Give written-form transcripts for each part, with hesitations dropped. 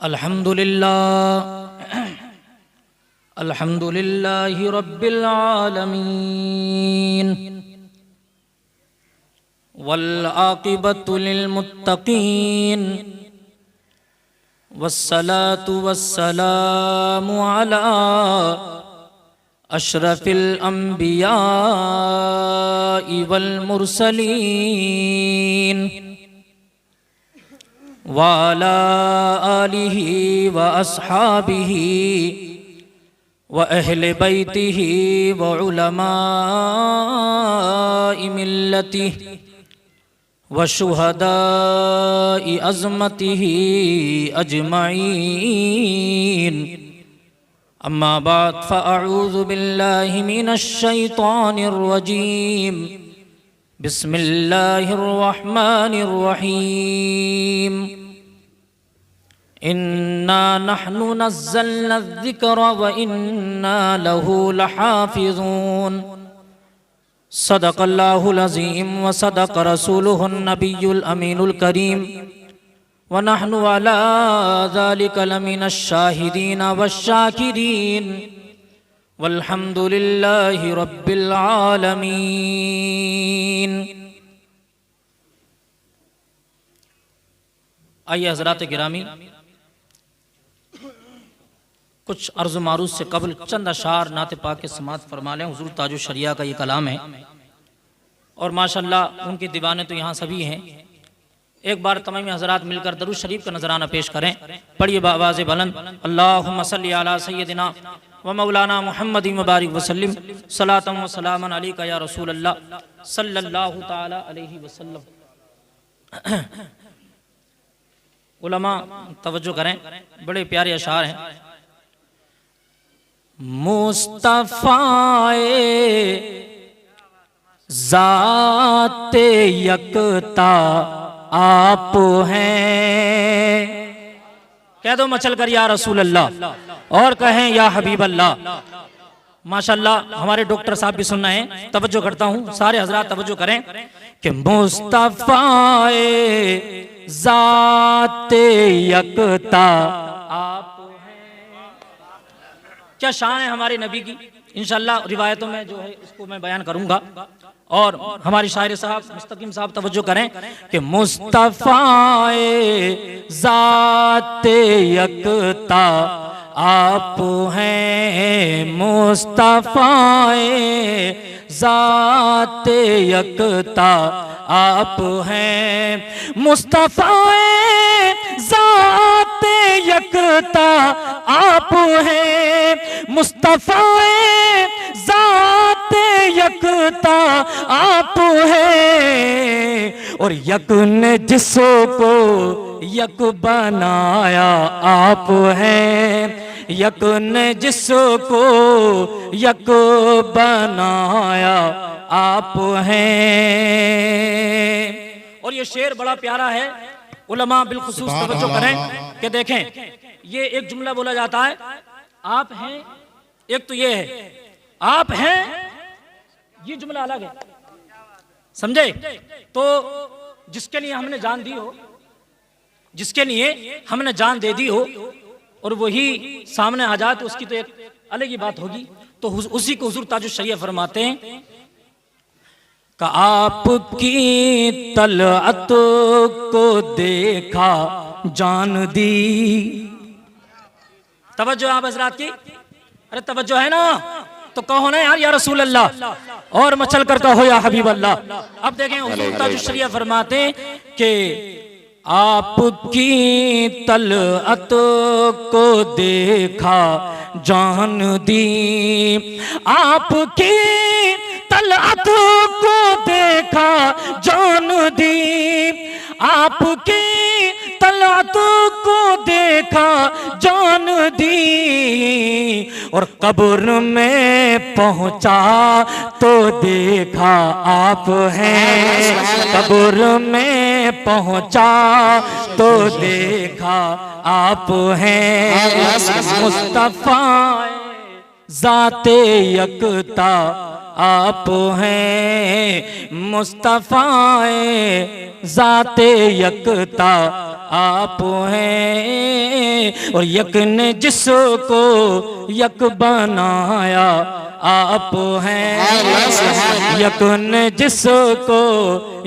अल्हम्दुलिल्लाहि रब्बिल आलमीन वल आक़िबतु लिल मुत्तक़ीन वस्सलातु वस्सलामु अला अशरफिल अंबियाइ वल मुरसलीन वाला आलिही व अस्हाबिही व अहले बैतिही व उलमाए मिल्लतिही व शुहदाए अज़मतिही अजमईन। अम्मा बाद फ़अऊज़ु बिल्लाहि मिनश शैतानिर रजीम। बिस्मिल्लाहिर रहमानिर रहीम। इन्ना नहनु नज़्ज़लना ज़िक्र व इन्ना लहू लहाफ़िज़ून। सदक़ल्लाहुल अज़ीम व सदक़ रसूलुहुन नबियुल अमीनुल करीम व नहनु अला ज़ालिका लमिनश शाहिदीन वश्शाकिरीन वल्हम्दुलिल्लाहि रब्बिल आलमीन। आइए हज़रात गिरामी, कुछ अर्ज़ मारूफ से कबल चंद अशार नात पाक के समात फरमा लें। हुज़ूर ताजुश शरिया का ये कलाम है और माशाअल्लाह उनके दीवाने तो यहाँ सभी हैं। एक बार तमाम हज़रात मिलकर दरूद शरीफ का नजराना पेश करें। पढ़िए बावाज़ बुलंद, अल्लाहुम्मा सल्लि अला सय्यदिना व मौलाना मुहम्मद मुबारक वसल्लम सलातम व सलामन अलैका या रसूल अल्लाह सल्लल्लाहु ताला अलैहि वसल्लम। उलमा तवज्जो करें, बड़े प्यारे अशार हैं। मुस्तफ़ाए ज़ाते यकता आप हैं। कह दो मचल कर या रसूल अल्लाह, और कहें या हबीब अल्लाह। माशाअल्लाह हमारे डॉक्टर साहब भी सुनना है, तवज्जो करता हूँ, सारे हजरात तवज्जो करें कि मुस्तफ़ाए ज़ाते यकता आप हैं। क्या शान है हमारे नबी की। इंशाअल्लाह रिवायतों में जो है इसको मैं बयान करूंगा। और हमारे शायर साहब मुस्तकीम साहब तवज्जो करें कि मुस्तफ़ाए ज़ाते यकता आप हैं। मुस्तफ़ाए ज़ाते यकता आप हैं। मुस्तफ़ाए ज़ाते यकता आप हैं। मुस्तफ़ाए ज़ाते यकता आप हैं। और यक ने जिसको यक बनाया आप हैं। यक ने जिसको यक बनाया आप हैं। और ये शेर बड़ा प्यारा है, उलमा बिलखुसूस तवज्जो करें कि देखें ये एक जुमला बोला जाता है आप हैं, एक तो ये है आप हैं, ये जुमला अलग है, समझे। तो जिसके लिए हमने जान दी हो, जिसके लिए हमने जान दे दी हो और वही सामने आ जाए तो उसकी तो एक अलग ही बात होगी। तो उसी को हुजूर ताजुश शरिया फरमाते हैं कि आपकी तलअत को देखा जान दी। तवज्जो आप हज़रात की, अरे तवज्जो है ना, तो कहो ना यार या रसूल अल्लाह, और मचल कर कहो या हबीब अल्लाह। अब देखें हुजूर ताजुश शरिया फरमाते हैं कि आपकी तलअत को देखा जान दी। आपकी तलअत को देखा जान दी। आपकी तलअत को देखा जान दी। और कब्र में पहुंचा तो देखा आप हैं। कब्र में पहुंचा तो देखा आप हैं। मुस्तफ़ा ज़ाते यकता आप हैं मुस्तफ़ाए ज़ाते यकता आप हैं, और यक ने जिसको यक बनाया आप हैं, यक ने जिसको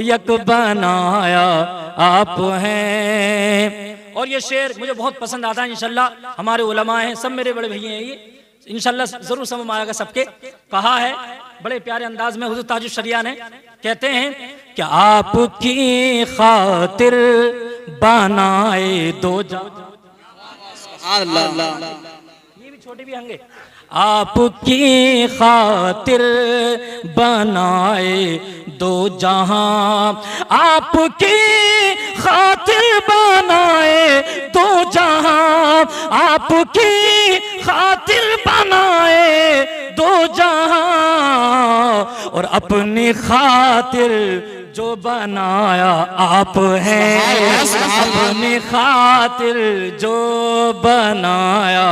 यक बनाया आप हैं। और ये शेर मुझे बहुत पसंद आता है, इंशाल्लाह हमारे उलमा हैं, सब मेरे बड़े भैया हैं, ये इंशाल्लाह जरूर समझ में आएगा सबके। कहा है बड़े प्यारे अंदाज में हुजूर ताजुश शरिया ने, कहते हैं कि आपकी खातिर बनाए दो ये भी छोटे भी होंगे। आपकी खातिर बनाए दो जहां, आपकी खातिर बनाए दो जहां, आपकी खातिर बनाए दो जहां, और अपनी खातिर जो बनाया आप हैं, अपनी खातिर जो बनाया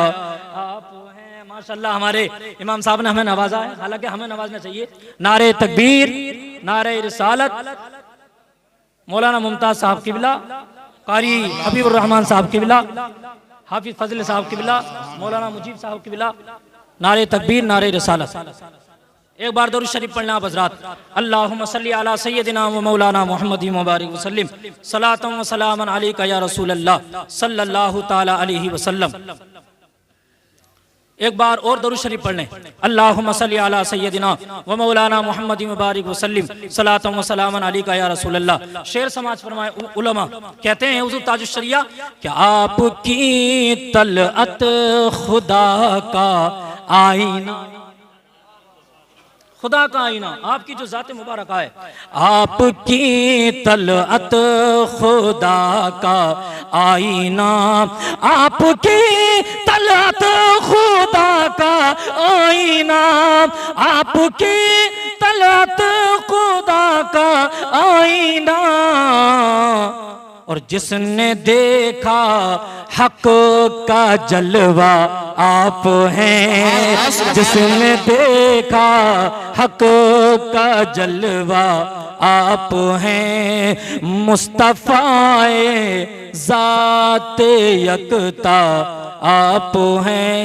आप हैं। माशाल्लाह हमारे इमाम साहब ने हमें नवाजा है, हालांकि हमें नवाजना चाहिए। नारे तकबीर, नारे रिसालत, मौलाना मुमताज साहब किबला, कारी हबीबुर रहमान साहब किबला, हाफिज फजल साहब किबला, मौलाना मुजीब साहब किबला, नारे तकबीर, नारे रिसालत। एक बार दरूद शरीफ पढ़ना आप हज़रात। अल्लाहुम्मा सल्ली अला सय्यदिना व मौलाना मुहम्मद मुबारक वसल्लम, सलातन व सलामन अलैका या रसूल अल्लाह सल्लल्लाहु ताला अलैहि वसल्लम। एक बार और दरूद शरीफ पढ़ लें। अल्लाहुम्मा सल्ली अला सय्यदिना व मौलाना मुहम्मद मुबारक वसल्लम, सलातन व सलामन अलैका या रसूल अल्लाह। शेर समाज फरमाए उलमा, कहते हैं हुजूर ताजुश शरिया कि आपकी तलअत खुदा का आईना, खुदा का आईना आपकी जो ज़ात मुबारक है, आपकी तलअत खुदा का आईना, आपकी तलअत खुदा का आईना, आपकी तलअत खुदा का आईना, और जिसने देखा हक का जलवा आप हैं, जिसने देखा हक का जलवा आप हैं, मुस्तफ़ाए ज़ाते यकता आप हैं।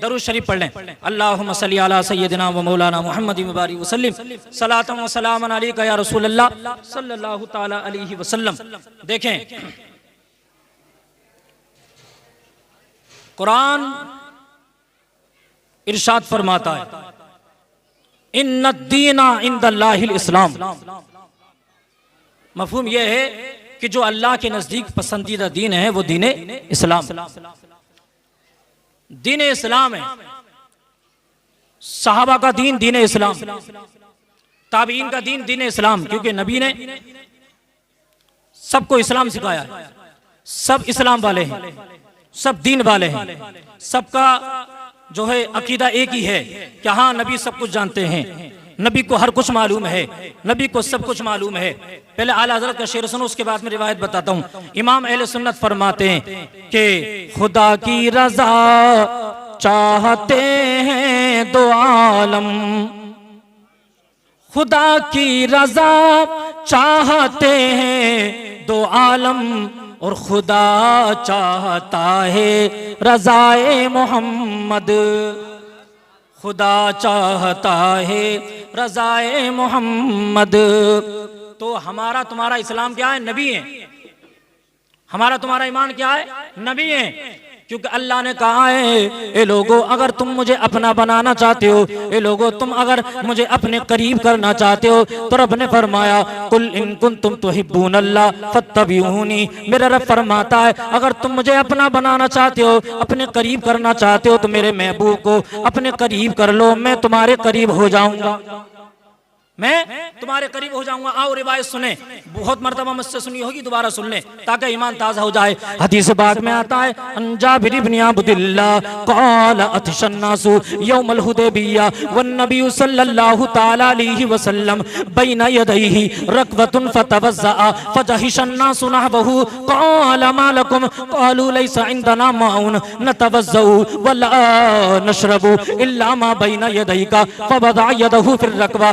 दरूद शरीफ पढ़ लें। अल्लाहुम्मा सल्ली अला सय्यदिना व मौलाना मुहम्मद मुबारक वसल्लम, सलातन व सलामन अलैका या रसूल अल्लाह सल्लल्लाहु ताला अलैहि वसल्लम। देखें कुरान इरशाद फरमाता है, इन्नद्दीना इंदल्लाहिल इस्लाम। मफहूम यह है कि जो अल्लाह के नजदीक पसंदीदा दीन है वो दीन इस्लाम, दीन इस्लाम है। सहाबा का दीन दीन इस्लाम, ताबीन का दीन दीन इस्लाम, क्योंकि नबी ने सबको इस्लाम सिखाया है। सब इस्लाम वाले हैं, सब दीन वाले हैं, सबका जो है अकीदा एक ही है कि हाँ नबी सब कुछ जानते हैं, नबी को हर कुछ मालूम है, नबी को सब कुछ मालूम है। पहले आला हज़रत का शेर सुनो, उसके बाद में रिवायत बताता हूँ। इमाम अहले सुन्नत फरमाते हैं कि खुदा की रजा चाहते हैं दो आलम, खुदा की रजा चाहते हैं दो आलम, और खुदा चाहता है रज़ाए मोहम्मद, खुदा चाहता है रज़ाए मोहम्मद। तो हमारा तुम्हारा इस्लाम क्या है? नबी है। हमारा तुम्हारा ईमान क्या है? नबी है। क्योंकि अल्लाह ने कहा है, ए लोगो अगर तुम मुझे अपना बनाना चाहते हो, ए लोगो तुम अगर मुझे अपने करीब करना चाहते हो, तो रब ने फरमाया कुल इन कुंतुम तुहिब्बूनल्लाह फत्तबिऊनी। मेरा रब फरमाता है अगर तुम मुझे अपना बनाना चाहते हो, अपने करीब करना चाहते हो, तो मेरे महबूब को अपने करीब कर लो, मैं तुम्हारे करीब हो जाऊंगा। मैं तुम्हारे करीब हो जाऊंगा। आओ रिवायत सुने, बहुत मर्तबा मुझसे सुनी होगी, दोबारा सुन ले ताकि ईमान ताज़ा हो जाए। हदीस पाक में आता है, जाबिर इब्न अब्दुल्लाह क़ाल अतशन्नासु यौमल हुदैबिया वन्नबी सल्लल्लाहु तआला अलैहि वसल्लम बैन यदैहि रकबतुन फतवज़्ज़अ फजहिशन्नासु नहवहु क़ाल मा लकुम क़ालू लैसा इंदना माउन नतवज़्ज़उ वला नशरबु इल्ला मा बैन यदैका फवज़अ यदहु फिर रकबा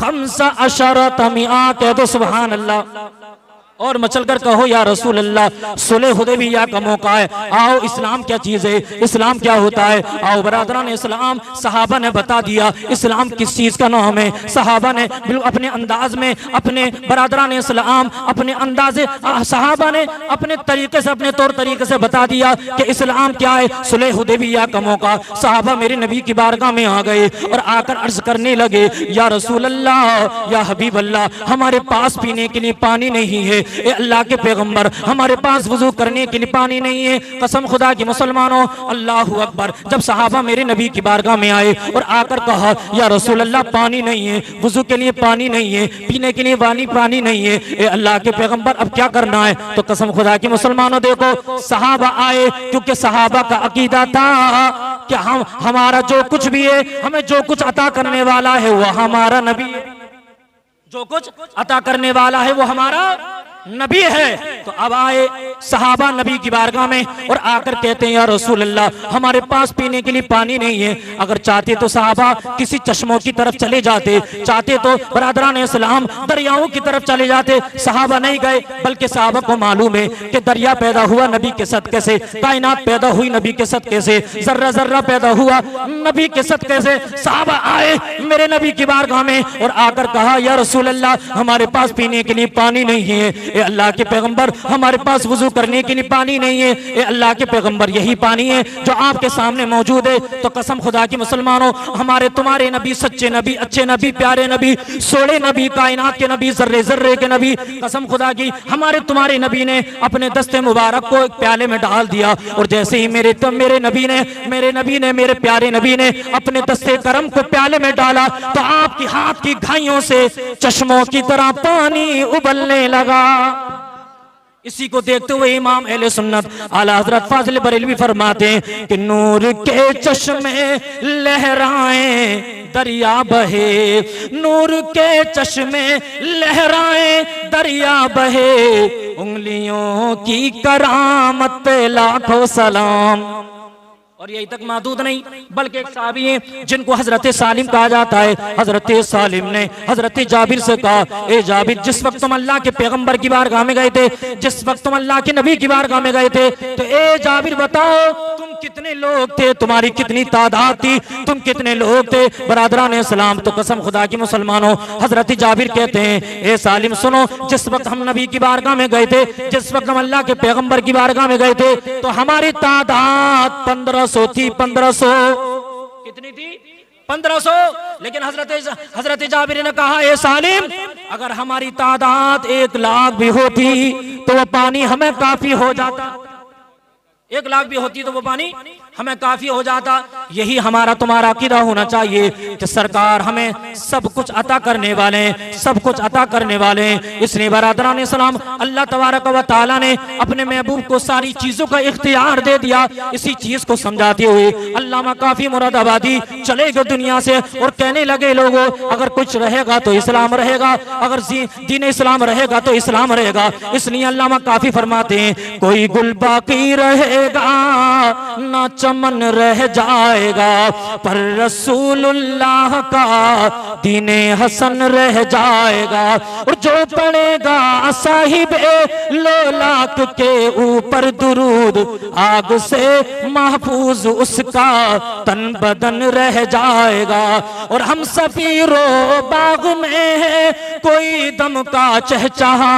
15 कहते सुभान अल्लाह। और मचल कर कहो या रसूल अल्लाह, सुलह हुदैबिया का मौका है, आओ इस्लाम क्या चीज़ है, इस्लाम क्या होता है। आओ बरादरान इस्लाम, सहाबा ने बता दिया इस्लाम किस चीज़ का नाम है। सहाबा ने अपने अंदाज में, अपने बरादरान इस्लाम अपने अंदाजे, सहाबा ने अपने तरीके से, अपने तौर तरीके से बता दिया कि इस्लाम क्या है। सुलह हुदैबिया का मौका, सहाबा मेरे नबी की बारगाह में आ गए और आकर अर्ज करने लगे, या रसूल अल्लाह, या हबीब अल्लाह, हमारे पास पीने के लिए पानी नहीं है। ए अल्लाह के पैगंबर, हमारे पास वजू करने के लिए पानी नहीं है। कसम खुदा की मुसलमानों, अल्लाह अकबर। जब सहाबा मेरे नबी की बारगाह में आए और आकर कहा, या रसूल अल्लाह पानी नहीं है, वजू के लिए पानी नहीं है, पीने के लिए पानी नहीं है, ए अल्लाह के पैगंबर अब क्या करना है। तो कसम खुदा की मुसलमानों देखो, सहाबा आए क्योंकि सहाबा का अकीदा था कि हमारा जो कुछ भी है, हमें जो कुछ अता करने वाला है वो हमारा नबी है, जो कुछ अता करने वाला है वो हमारा नबी है। तो अब आए सहाबा नबी की बारगाह में और आकर कहते हैं, या रसूल अल्लाह, हमारे पास पीने के लिए पानी नहीं है। अगर चाहते तो सहाबा किसी चश्मों की तरफ चले जाते, चाहते तो बरादरान इस्लाम दरियाओं की तरफ चले जाते। सहाबा नहीं गए, बल्कि सहाबा को मालूम है कि दरिया पैदा हुआ नबी के सदके से, कायनात पैदा हुई नबी के सदके से, जर्रा जर्रा पैदा हुआ नबी के सदके से। सहाबा आए मेरे नबी की बारगाह में और आकर कहा, या रसूल अल्लाह, हमारे पास पीने के लिए पानी नहीं है। ए अल्लाह के पैगंबर, हमारे पास वजू करने के लिए पानी नहीं है। ए अल्लाह के पैगंबर, यही पानी है जो आपके सामने मौजूद है। तो कसम खुदा की मुसलमानों, हमारे तुम्हारे नबी, सच्चे नबी, अच्छे नबी, प्यारे नबी, सोले नबी, कायनात के नबी, जर्रे जर्रे के नबी, कसम खुदा की हमारे तुम्हारे नबी ने अपने दस्ते मुबारक को एक प्याले में डाल दिया और जैसे ही मेरे नबी ने मेरे प्यारे नबी ने अपने दस्ते करम को प्याले में डाला तो आपकी हाथ की घाइयों से चश्मों की तरह पानी उबलने लगा। इसी को देखते हुए इमाम अहले सुन्नत आला हजरत फाजिल बरेलवी फरमाते हैं कि नूर के चश्मे लहराएं दरिया बहे, नूर के चश्मे लहराएं दरिया बहे, उंगलियों की करामत लाखों सलाम। और यही तक महदूद नहीं, बल्कि एक साहबी हैं जिनको हजरत सालिम कहा जाता है। हजरत सालिम ने हजरत जाबिर से कहा, ए जाबिर, जिस वक्त तुम अल्लाह के पैगंबर की बारगाह में गए थे, जिस वक्त तुम अल्लाह के नबी की बारगाह में गए थे, तो ए जाबिर बताओ तुम कितने लोग थे, तुम्हारी कितनी तादाद थी, तुम कितने लोग थे बरादरान इस्लाम। तो कसम खुदा की मुसलमानों, हजरत जाबिर कहते हैं, ए सालिम सुनो, जिस वक्त हम नबी की बारगाह में गए थे, जिस वक्त हम अल्लाह के पैगंबर की बारगाह में गए थे, तो हमारी तादाद 1500 थी। 1500 कितनी थी? 1500। लेकिन हजरत जाबिर ने कहा, ए सालिम, अगर हमारी तादाद 1 लाख भी होती तो वो पानी हमें काफी हो जाता, 1 लाख भी होती तो वो पानी हमें काफी हो जाता। यही हमारा तुम्हारा अकीदा होना चाहिए कि सरकार हमें सब कुछ अता करने वाले हैं, सब कुछ अता करने वाले हैं। इसलिए बरादरान इस्लाम, अल्लाह तबारक व तआला ने अपने महबूब को सारी चीजों का इख्तियार दे दिया। इसी चीज को समझाते हुए अल्लामा काफी मुरादाबादी चले गए दुनिया से और कहने लगे, लोगों, अगर कुछ रहेगा तो इस्लाम रहेगा, अगर दीन इस्लाम रहेगा तो इस्लाम रहेगा। इसलिए अल्लामा काफी फरमाते हैं, कोई गुल बाकी रहेगा ना चमन रह जाएगा, पर रसूलुल्लाह का दीने हसन रह जाएगा। और जो पढ़ेगा साहिबे लोलाक के ऊपर दुरूद, आग से महफूज उसका तन बदन रह जाएगा। और हम सफीरो बाग में है कोई दम का चहचहा,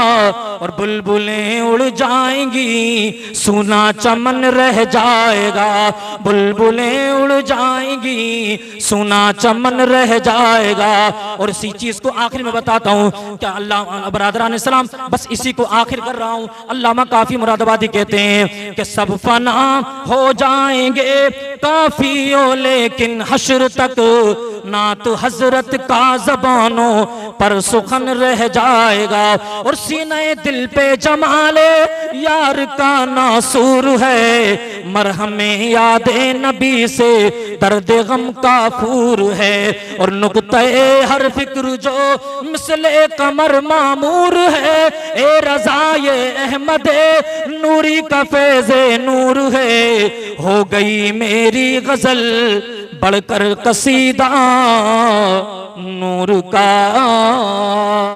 और बुलबुलें उड़ जाएंगी सूना चमन रह जाएगा। बुलबुलें उड़ जाएंगी, सुना चमन रह जाएगा। और इसी चीज को आखिर में बताता हूँ क्या अल्लाह बरादरान सलाम, बस इसी को आखिर कर रहा हूँ। अल्लामा काफी मुरादाबादी कहते हैं कि सब फना हो जाएंगे काफियों, लेकिन हश्र तक नात हजरत का जबानों पर सुखन रह जाएगा। और सीने दिल पे जमाले यार का नासूर है, मरहमे यादे नबी से दर्द गम का फूर है। और नुक्ते हर फिक्र जो मिसले कमर मामूर है, ए रजा ये अहमदे नूरी का फैज़े नूर है। हो गई मेरी गजल बढ़कर कसीदा नूर का।